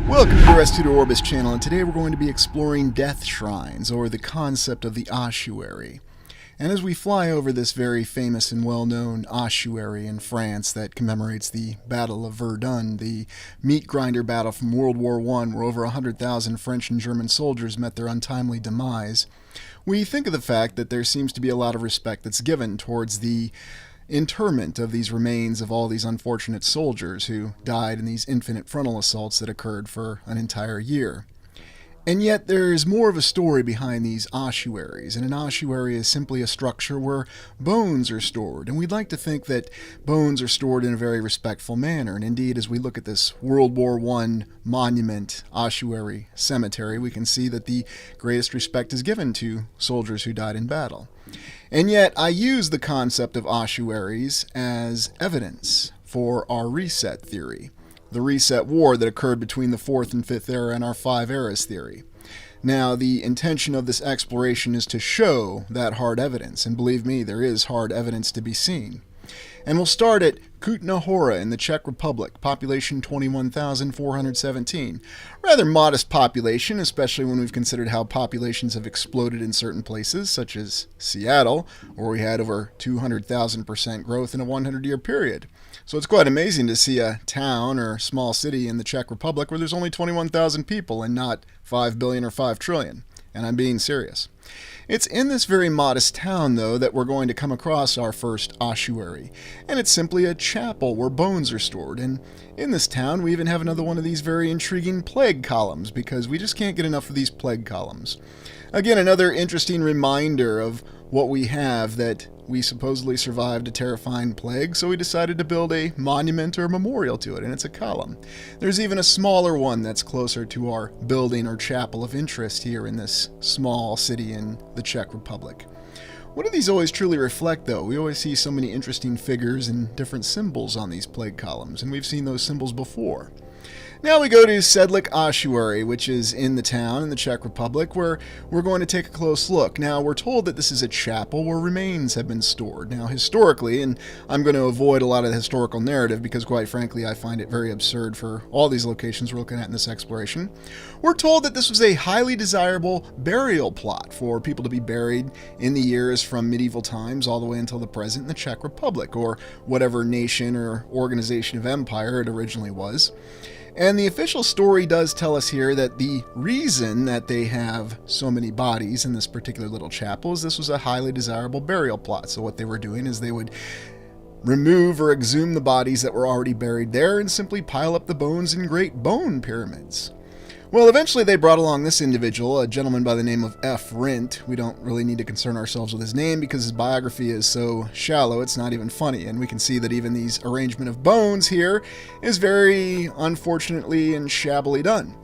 Welcome to the Restituto Orbis channel, and today we're going to be exploring death shrines, or the concept of the ossuary. And as we fly over this very famous and well-known ossuary in France that commemorates the Battle of Verdun, the meat grinder battle from World War I, where over 100,000 French and German soldiers met their untimely demise, we think of the fact that there seems to be a lot of respect that's given towards the interment of these remains of all these unfortunate soldiers who died in these infinite frontal assaults that occurred for an entire year. And yet there is more of a story behind these ossuaries, and an ossuary is simply a structure where bones are stored, and we'd like to think that bones are stored in a very respectful manner. And indeed, as we look at this World War I monument, ossuary, cemetery, we can see that the greatest respect is given to soldiers who died in battle. And yet I use the concept of ossuaries as evidence for our reset theory, the reset war that occurred between the 4th and 5th era and our 5 eras theory. Now, the intention of this exploration is to show that hard evidence, and believe me, there is hard evidence to be seen. And we'll start at Kutna Hora in the Czech Republic, population 21,417. Rather modest population, especially when we've considered how populations have exploded in certain places, such as Seattle, where we had over 200,000% growth in a 100-year period. So it's quite amazing to see a town or small city in the Czech Republic where there's only 21,000 people and not 5 billion or 5 trillion. And I'm being serious. It's in this very modest town, though, that we're going to come across our first ossuary. And it's simply a chapel where bones are stored. And in this town, we even have another one of these very intriguing plague columns, because we just can't get enough of these plague columns. Again, another interesting reminder of what we have, that we supposedly survived a terrifying plague, so we decided to build a monument or memorial to it, and it's a column. There's even a smaller one that's closer to our building or chapel of interest here in this small city in the Czech Republic. What do these always truly reflect, though? We always see so many interesting figures and different symbols on these plague columns, and we've seen those symbols before. Now we go to Sedlec Ossuary, which is in the town in the Czech Republic, where we're going to take a close look. Now, we're told that this is a chapel where remains have been stored. Now, historically, and I'm going to avoid a lot of the historical narrative because, quite frankly, I find it very absurd for all these locations we're looking at in this exploration, we're told that this was a highly desirable burial plot for people to be buried in the years from medieval times all the way until the present in the Czech Republic, or whatever nation or organization of empire it originally was. And the official story does tell us here that the reason that they have so many bodies in this particular little chapel is this was a highly desirable burial plot. So what they were doing is they would remove or exhume the bodies that were already buried there and simply pile up the bones in great bone pyramids. Well, eventually they brought along this individual, a gentleman by the name of F. Rindt. We don't really need to concern ourselves with his name because his biography is so shallow it's not even funny, and we can see that even these arrangement of bones here is very unfortunately and shabbily done.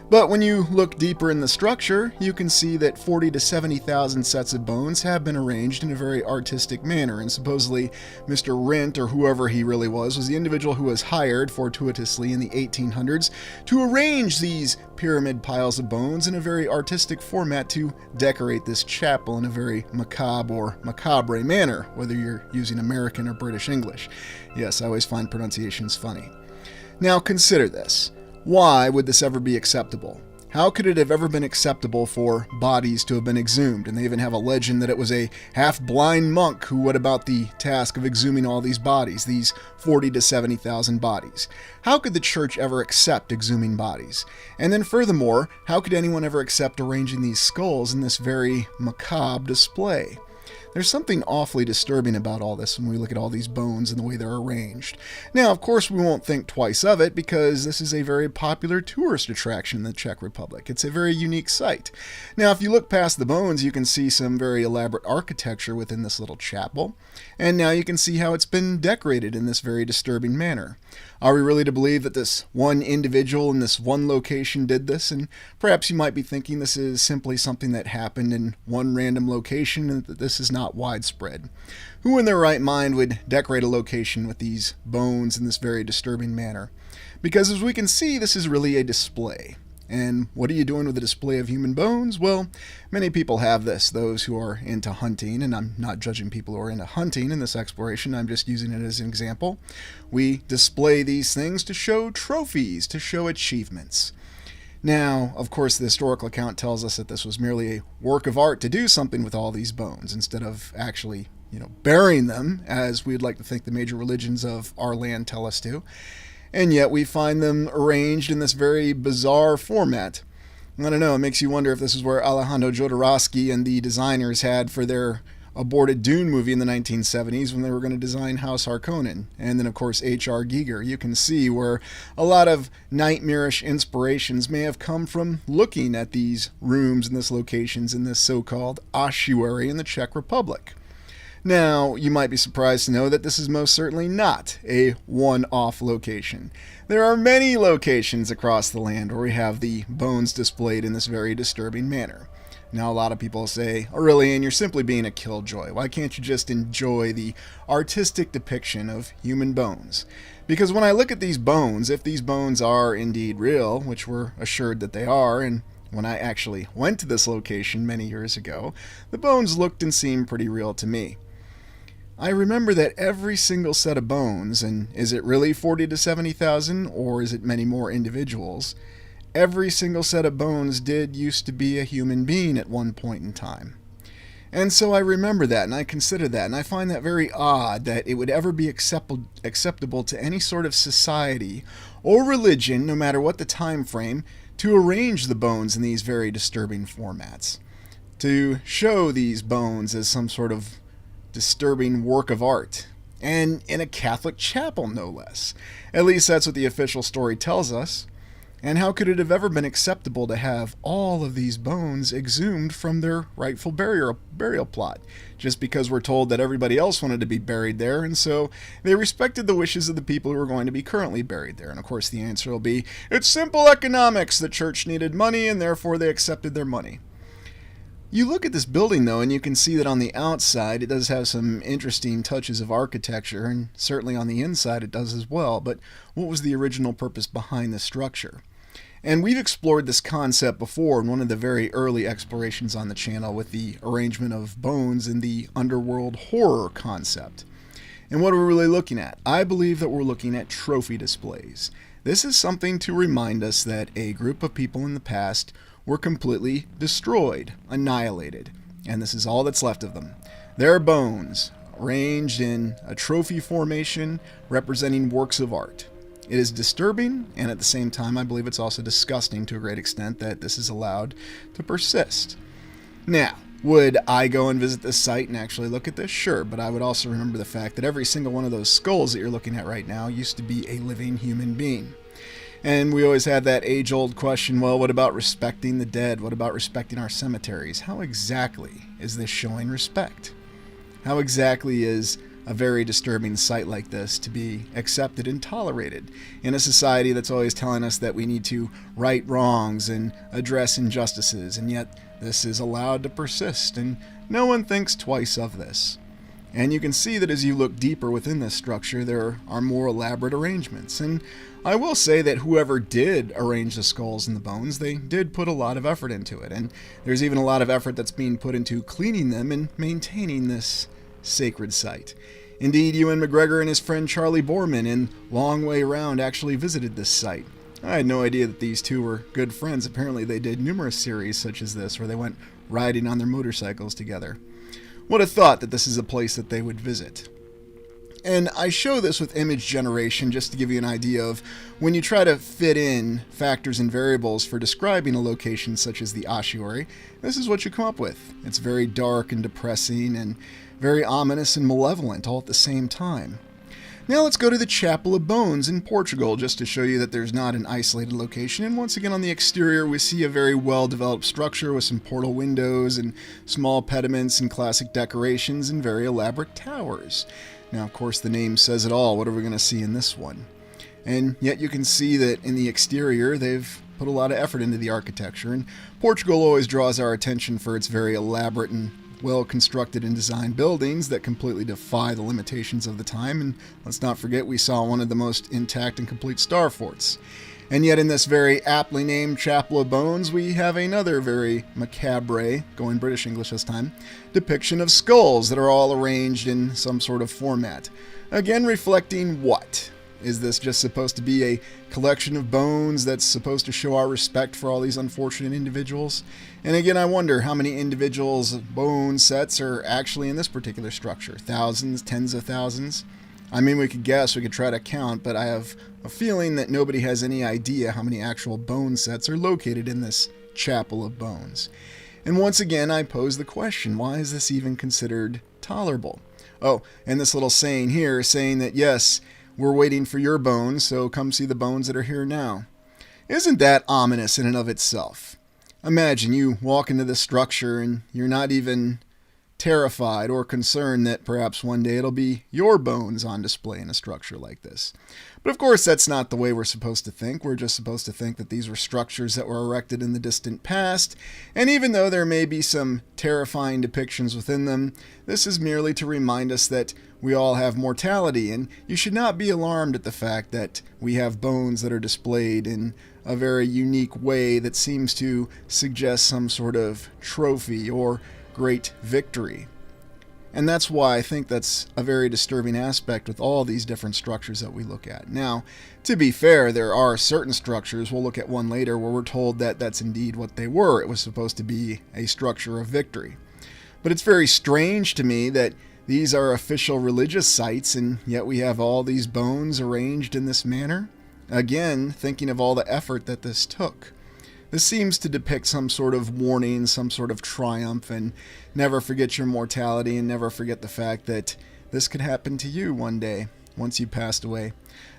But when you look deeper in the structure, you can see that 40 to 70,000 sets of bones have been arranged in a very artistic manner, and supposedly Mr. Rindt, or whoever he really was the individual who was hired fortuitously in the 1800s to arrange these pyramid piles of bones in a very artistic format to decorate this chapel in a very macabre or macabre manner, whether you're using American or British English. Yes, I always find pronunciations funny. Now consider this. Why would this ever be acceptable? How could it have ever been acceptable for bodies to have been exhumed? And they even have a legend that it was a half-blind monk who went about the task of exhuming all these bodies, these 40 to 70,000 bodies. How could the church ever accept exhuming bodies? And then furthermore, how could anyone ever accept arranging these skulls in this very macabre display? There's something awfully disturbing about all this when we look at all these bones and the way they're arranged. Now, of course, we won't think twice of it because this is a very popular tourist attraction in the Czech Republic. It's a very unique site. Now, if you look past the bones, you can see some very elaborate architecture within this little chapel. And now you can see how it's been decorated in this very disturbing manner. Are we really to believe that this one individual in this one location did this? And perhaps you might be thinking this is simply something that happened in one random location and that this is not widespread. Who in their right mind would decorate a location with these bones in this very disturbing manner? Because as we can see, this is really a display. And what are you doing with a display of human bones? Well, many people have this, those who are into hunting, and I'm not judging people who are into hunting in this exploration, I'm just using it as an example. We display these things to show trophies, to show achievements. Now, of course, the historical account tells us that this was merely a work of art to do something with all these bones instead of actually, burying them, as we'd like to think the major religions of our land tell us to. And yet we find them arranged in this very bizarre format. I don't know, it makes you wonder if this is where Alejandro Jodorowsky and the designers had for their aborted Dune movie in the 1970s when they were going to design House Harkonnen. And then, of course, H.R. Giger. You can see where a lot of nightmarish inspirations may have come from looking at these rooms and these locations in this so-called ossuary in the Czech Republic. Now, you might be surprised to know that this is most certainly not a one-off location. There are many locations across the land where we have the bones displayed in this very disturbing manner. Now, a lot of people say, Aurelian, you're simply being a killjoy. Why can't you just enjoy the artistic depiction of human bones? Because when I look at these bones, if these bones are indeed real, which we're assured that they are, and when I actually went to this location many years ago, the bones looked and seemed pretty real to me. I remember that every single set of bones, and is it really 40 to 70,000, or is it many more individuals? Every single set of bones did used to be a human being at one point in time. And so I remember that, and I consider that, and I find that very odd that it would ever be acceptable to any sort of society or religion, no matter what the time frame, to arrange the bones in these very disturbing formats. To show these bones as some sort of disturbing work of art. And in a Catholic chapel, no less. At least that's what the official story tells us. And how could it have ever been acceptable to have all of these bones exhumed from their rightful burial plot, just because we're told that everybody else wanted to be buried there, and so they respected the wishes of the people who were going to be currently buried there? And of course the answer will be, it's simple economics. The church needed money, and therefore they accepted their money. You look at this building, though, and you can see that on the outside it does have some interesting touches of architecture, and certainly on the inside it does as well, but what was the original purpose behind the structure? And we've explored this concept before in one of the very early explorations on the channel with the arrangement of bones in the underworld horror concept. And what are we really looking at? I believe that we're looking at trophy displays. This is something to remind us that a group of people in the past were completely destroyed, annihilated, and this is all that's left of them. Their bones, arranged in a trophy formation representing works of art. It is disturbing, and at the same time I believe it's also disgusting to a great extent that this is allowed to persist. Now, would I go and visit this site and actually look at this? Sure, but I would also remember the fact that every single one of those skulls that you're looking at right now used to be a living human being. And we always had that age-old question, well, what about respecting the dead? What about respecting our cemeteries? How exactly is this showing respect? How exactly is a very disturbing sight like this to be accepted and tolerated in a society that's always telling us that we need to right wrongs and address injustices, and yet this is allowed to persist, and no one thinks twice of this. And you can see that as you look deeper within this structure, there are more elaborate arrangements. And I will say that whoever did arrange the skulls and the bones, they did put a lot of effort into it. And there's even a lot of effort that's being put into cleaning them and maintaining this sacred site. Indeed, Ewan McGregor and his friend Charlie Borman in Long Way Round actually visited this site. I had no idea that these two were good friends. Apparently they did numerous series such as this where they went riding on their motorcycles together. Would have thought that this is a place that they would visit. And I show this with image generation just to give you an idea of when you try to fit in factors and variables for describing a location such as the ossuary, this is what you come up with. It's very dark and depressing and very ominous and malevolent all at the same time. Now let's go to the Chapel of Bones in Portugal just to show you that there's not an isolated location. And once again on the exterior we see a very well developed structure with some portal windows and small pediments and classic decorations and very elaborate towers. Now of course the name says it all. What are we going to see in this one? And yet you can see that in the exterior they've put a lot of effort into the architecture. And Portugal always draws our attention for its very elaborate and well-constructed and designed buildings that completely defy the limitations of the time, and let's not forget we saw one of the most intact and complete star forts. And yet in this very aptly named Chapel of Bones, we have another very macabre, going British English this time, depiction of skulls that are all arranged in some sort of format. Again, reflecting what? Is this just supposed to be a collection of bones that's supposed to show our respect for all these unfortunate individuals? And again, I wonder how many individuals' bone sets are actually in this particular structure. Thousands, tens of thousands? I mean, we could guess, we could try to count, but I have a feeling that nobody has any idea how many actual bone sets are located in this chapel of bones. And once again, I pose the question, why is this even considered tolerable? Oh, and this little saying here saying that, yes, we're waiting for your bones, so come see the bones that are here now. Isn't that ominous in and of itself? Imagine you walk into this structure and you're not even terrified or concerned that perhaps one day it'll be your bones on display in a structure like this. But of course, that's not the way we're supposed to think. We're just supposed to think that these were structures that were erected in the distant past, and even though there may be some terrifying depictions within them, this is merely to remind us that we all have mortality, and you should not be alarmed at the fact that we have bones that are displayed in a very unique way that seems to suggest some sort of trophy or great victory. And that's why I think that's a very disturbing aspect with all these different structures that we look at. Now, to be fair, there are certain structures, we'll look at one later, where we're told that that's indeed what they were. It was supposed to be a structure of victory. But it's very strange to me that these are official religious sites, and yet we have all these bones arranged in this manner. Again, thinking of all the effort that this took. This seems to depict some sort of warning, some sort of triumph, and never forget your mortality and never forget the fact that this could happen to you one day, once you passed away.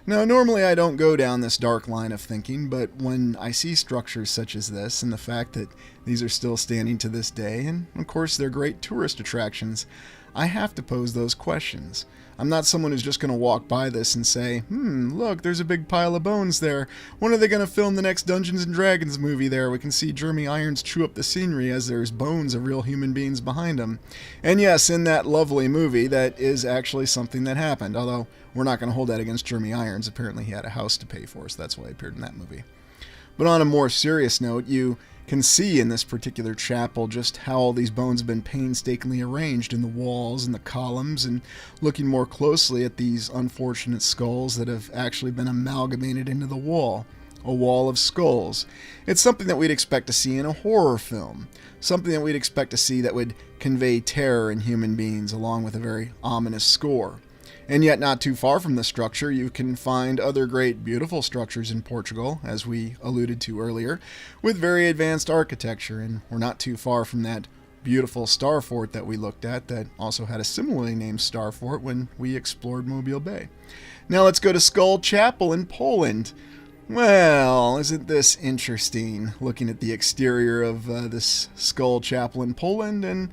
Now, normally I don't go down this dark line of thinking, but when I see structures such as this and the fact that these are still standing to this day, and of course they're great tourist attractions, I have to pose those questions. I'm not someone who's just going to walk by this and say, look, there's a big pile of bones there. When are they going to film the next Dungeons & Dragons movie there? We can see Jeremy Irons chew up the scenery as there's bones of real human beings behind him. And yes, in that lovely movie, that is actually something that happened, although we're not going to hold that against Jeremy Irons. Apparently he had a house to pay for, so that's why he appeared in that movie. But on a more serious note, you can see in this particular chapel just how all these bones have been painstakingly arranged in the walls and the columns, and looking more closely at these unfortunate skulls that have actually been amalgamated into the wall. A wall of skulls. It's something that we'd expect to see in a horror film. Something that we'd expect to see that would convey terror in human beings along with a very ominous score. And yet not too far from the structure, you can find other great beautiful structures in Portugal, as we alluded to earlier, with very advanced architecture, and we're not too far from that beautiful star fort that we looked at that also had a similarly named star fort when we explored Mobile Bay. Now let's go to Skull Chapel in Poland. Well, isn't this interesting, looking at the exterior of this Skull Chapel in Poland, and,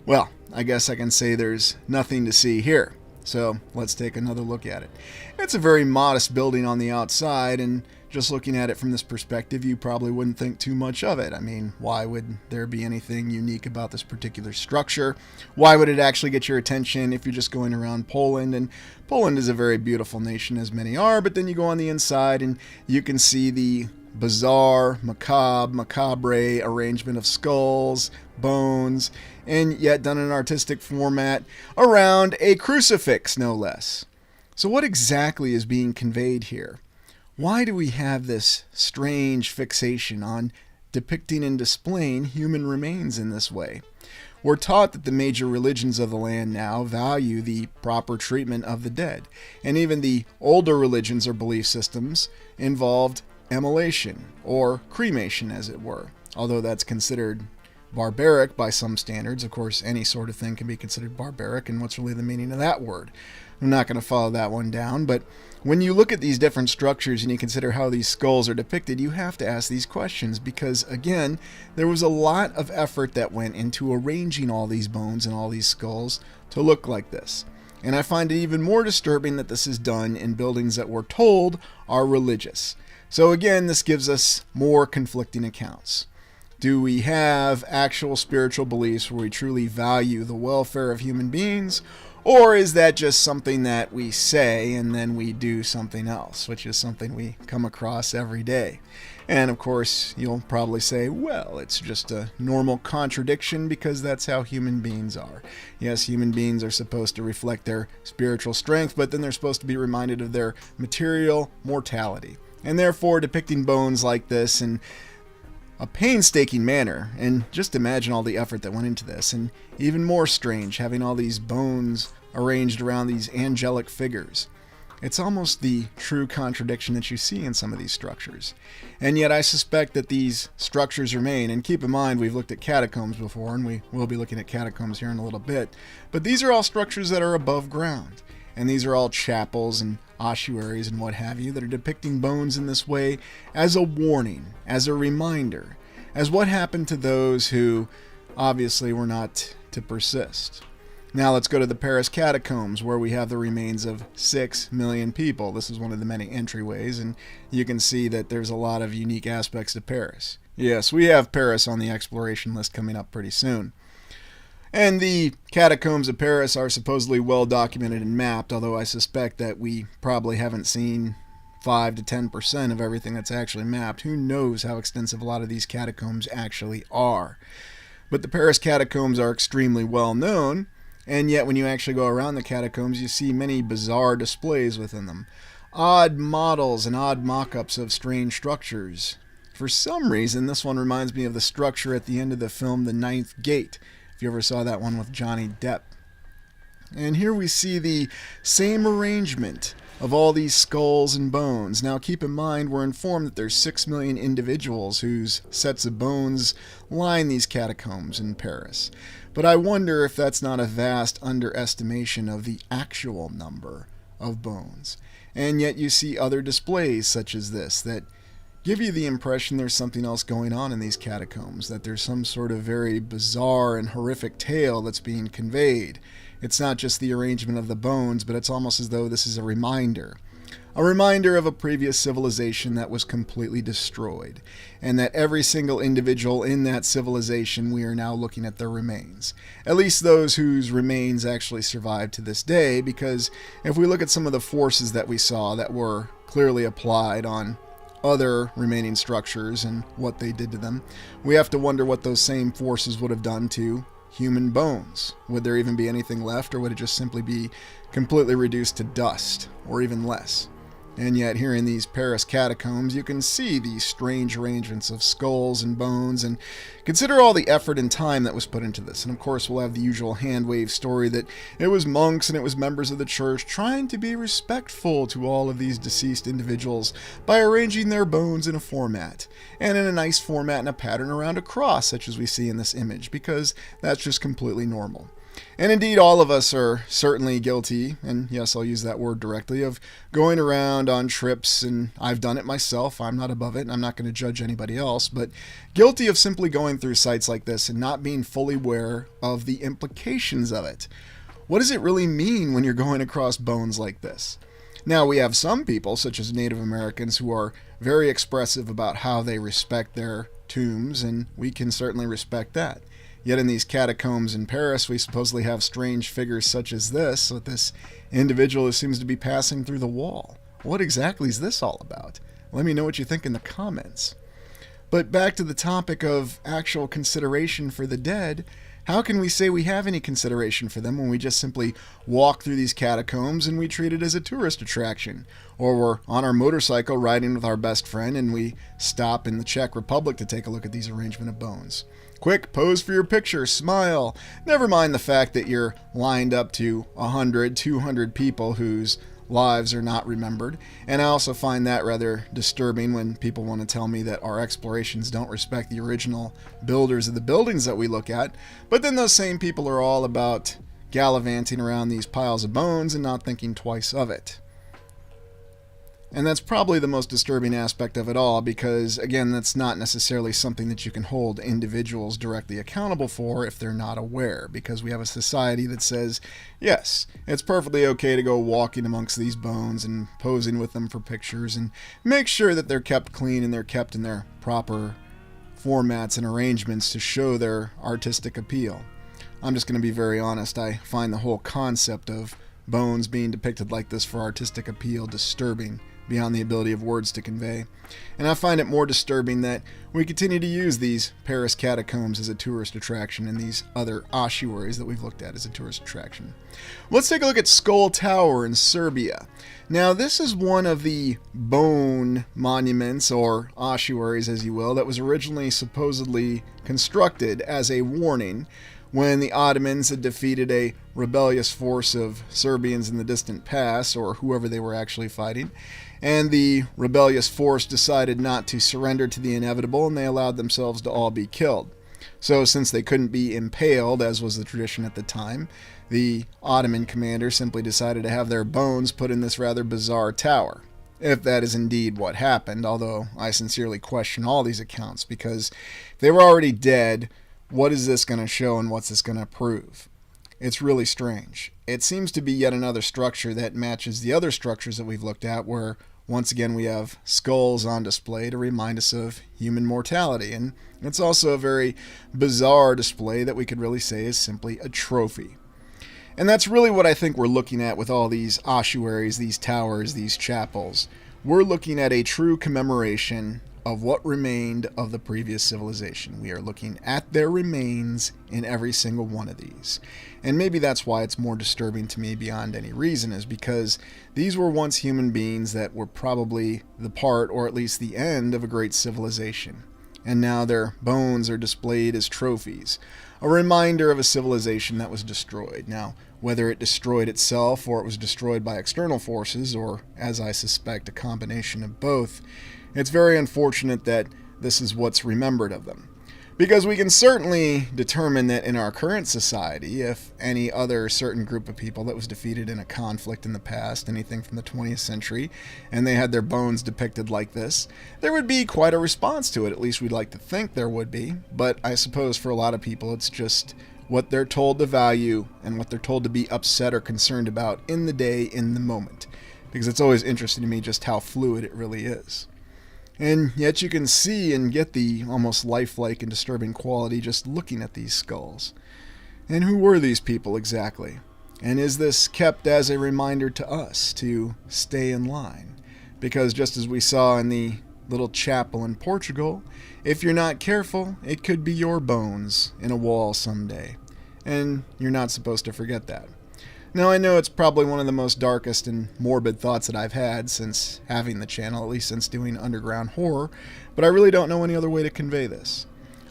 well, I guess I can say there's nothing to see here. So let's take another look at it. It's a very modest building on the outside, and just looking at it from this perspective, you probably wouldn't think too much of it. I mean, why would there be anything unique about this particular structure? Why would it actually get your attention if you're just going around Poland? And Poland is a very beautiful nation, as many are, but then you go on the inside and you can see the bizarre, macabre arrangement of skulls, bones, and yet done in an artistic format around a crucifix, no less. So what exactly is being conveyed here? Why do we have this strange fixation on depicting and displaying human remains in this way? We're taught that the major religions of the land now value the proper treatment of the dead, and even the older religions or belief systems involved immolation, or cremation as it were, although that's considered barbaric by some standards. Of course, any sort of thing can be considered barbaric, and what's really the meaning of that word? I'm not going to follow that one down, but when you look at these different structures and you consider how these skulls are depicted, you have to ask these questions because, again, there was a lot of effort that went into arranging all these bones and all these skulls to look like this. And I find it even more disturbing that this is done in buildings that we're told are religious. So again, this gives us more conflicting accounts. Do we have actual spiritual beliefs where we truly value the welfare of human beings? Or is that just something that we say and then we do something else, which is something we come across every day? And of course, you'll probably say, well, it's just a normal contradiction because that's how human beings are. Yes, human beings are supposed to reflect their spiritual strength, but then they're supposed to be reminded of their material mortality. And therefore, depicting bones like this in a painstaking manner, and just imagine all the effort that went into this, and even more strange, having all these bones arranged around these angelic figures. It's almost the true contradiction that you see in some of these structures. And yet I suspect that these structures remain, and keep in mind we've looked at catacombs before, and we will be looking at catacombs here in a little bit, but these are all structures that are above ground. And these are all chapels and ossuaries and what have you that are depicting bones in this way as a warning, as a reminder, as what happened to those who obviously were not to persist. Now let's go to the Paris catacombs, where we have the remains of 6 million people. This is one of the many entryways, and you can see that there's a lot of unique aspects to Paris. Yes, we have Paris on the exploration list coming up pretty soon. And the catacombs of Paris are supposedly well documented and mapped, although I suspect that we probably haven't seen 5 to 10% of everything that's actually mapped. Who knows how extensive a lot of these catacombs actually are. But the Paris catacombs are extremely well known, and yet when you actually go around the catacombs, you see many bizarre displays within them. Odd models and odd mock-ups of strange structures. For some reason, this one reminds me of the structure at the end of the film The Ninth Gate, if you ever saw that one with Johnny Depp. And here we see the same arrangement of all these skulls and bones. Now keep in mind, we're informed that there's 6 million individuals whose sets of bones line these catacombs in Paris. But I wonder if that's not a vast underestimation of the actual number of bones. And yet you see other displays such as this that give you the impression there's something else going on in these catacombs, that there's some sort of very bizarre and horrific tale that's being conveyed. It's not just the arrangement of the bones, but it's almost as though this is a reminder of a previous civilization that was completely destroyed, and that every single individual in that civilization, we are now looking at their remains. At least those whose remains actually survive to this day, because if we look at some of the forces that we saw that were clearly applied on other remaining structures and what they did to them, we have to wonder what those same forces would have done to human bones. Would there even be anything left, or would it just simply be completely reduced to dust, or even less? And yet here in these Paris catacombs, you can see these strange arrangements of skulls and bones, and consider all the effort and time that was put into this. And of course we'll have the usual hand-wave story that it was monks and it was members of the church trying to be respectful to all of these deceased individuals by arranging their bones in a format, and in a nice format and a pattern around a cross, such as we see in this image, because that's just completely normal. And indeed, all of us are certainly guilty, and yes, I'll use that word directly, of going around on trips, and I've done it myself. I'm not above it, and I'm not going to judge anybody else, but guilty of simply going through sites like this and not being fully aware of the implications of it. What does it really mean when you're going across bones like this? Now, we have some people, such as Native Americans, who are very expressive about how they respect their tombs, and we can certainly respect that. Yet in these catacombs in Paris, we supposedly have strange figures such as this, with this individual who seems to be passing through the wall. What exactly is this all about? Let me know what you think in the comments. But back to the topic of actual consideration for the dead, how can we say we have any consideration for them when we just simply walk through these catacombs and we treat it as a tourist attraction? Or we're on our motorcycle riding with our best friend and we stop in the Czech Republic to take a look at these arrangement of bones. Quick, pose for your picture, smile. Never mind the fact that you're lined up to 100, 200 people whose lives are not remembered. And I also find that rather disturbing when people want to tell me that our explorations don't respect the original builders of the buildings that we look at. But then those same people are all about gallivanting around these piles of bones and not thinking twice of it. And that's probably the most disturbing aspect of it all, because, again, that's not necessarily something that you can hold individuals directly accountable for if they're not aware, because we have a society that says, yes, it's perfectly okay to go walking amongst these bones and posing with them for pictures and make sure that they're kept clean and they're kept in their proper formats and arrangements to show their artistic appeal. I'm just going to be very honest. I find the whole concept of bones being depicted like this for artistic appeal disturbing beyond the ability of words to convey. And I find it more disturbing that we continue to use these Paris catacombs as a tourist attraction and these other ossuaries that we've looked at as a tourist attraction. Let's take a look at Skull Tower in Serbia. Now, this is one of the bone monuments, or ossuaries as you will, that was originally supposedly constructed as a warning when the Ottomans had defeated a rebellious force of Serbians in the distant past, or whoever they were actually fighting. And the rebellious force decided not to surrender to the inevitable, and they allowed themselves to all be killed. So since they couldn't be impaled, as was the tradition at the time, the Ottoman commander simply decided to have their bones put in this rather bizarre tower. If that is indeed what happened, although I sincerely question all these accounts, because if they were already dead, what is this going to show and what's this going to prove? It's really strange. It seems to be yet another structure that matches the other structures that we've looked at, where once again we have skulls on display to remind us of human mortality. And it's also a very bizarre display that we could really say is simply a trophy. And that's really what I think we're looking at with all these ossuaries, these towers, these chapels. We're looking at a true commemoration of what remained of the previous civilization. We are looking at their remains in every single one of these. And maybe that's why it's more disturbing to me beyond any reason, is because these were once human beings that were probably the part, or at least the end, of a great civilization. And now their bones are displayed as trophies, a reminder of a civilization that was destroyed. Now, whether it destroyed itself or it was destroyed by external forces, or, as I suspect, a combination of both, it's very unfortunate that this is what's remembered of them. Because we can certainly determine that in our current society, if any other certain group of people that was defeated in a conflict in the past, anything from the 20th century, and they had their bones depicted like this, there would be quite a response to it. At least we'd like to think there would be. But I suppose for a lot of people, it's just what they're told to value and what they're told to be upset or concerned about in the day, in the moment. Because it's always interesting to me just how fluid it really is. And yet you can see and get the almost lifelike and disturbing quality just looking at these skulls. And who were these people exactly? And is this kept as a reminder to us to stay in line? Because just as we saw in the little chapel in Portugal, if you're not careful, it could be your bones in a wall someday. And you're not supposed to forget that. Now, I know it's probably one of the most darkest and morbid thoughts that I've had since having the channel, at least since doing underground horror, but I really don't know any other way to convey this.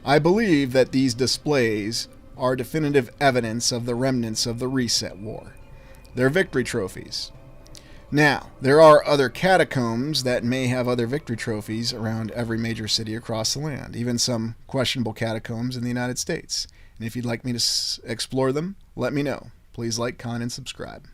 I believe that these displays are definitive evidence of the remnants of the Reset War. They're victory trophies. Now, there are other catacombs that may have other victory trophies around every major city across the land, even some questionable catacombs in the United States. And if you'd like me to explore them, let me know. Please like, comment, and subscribe.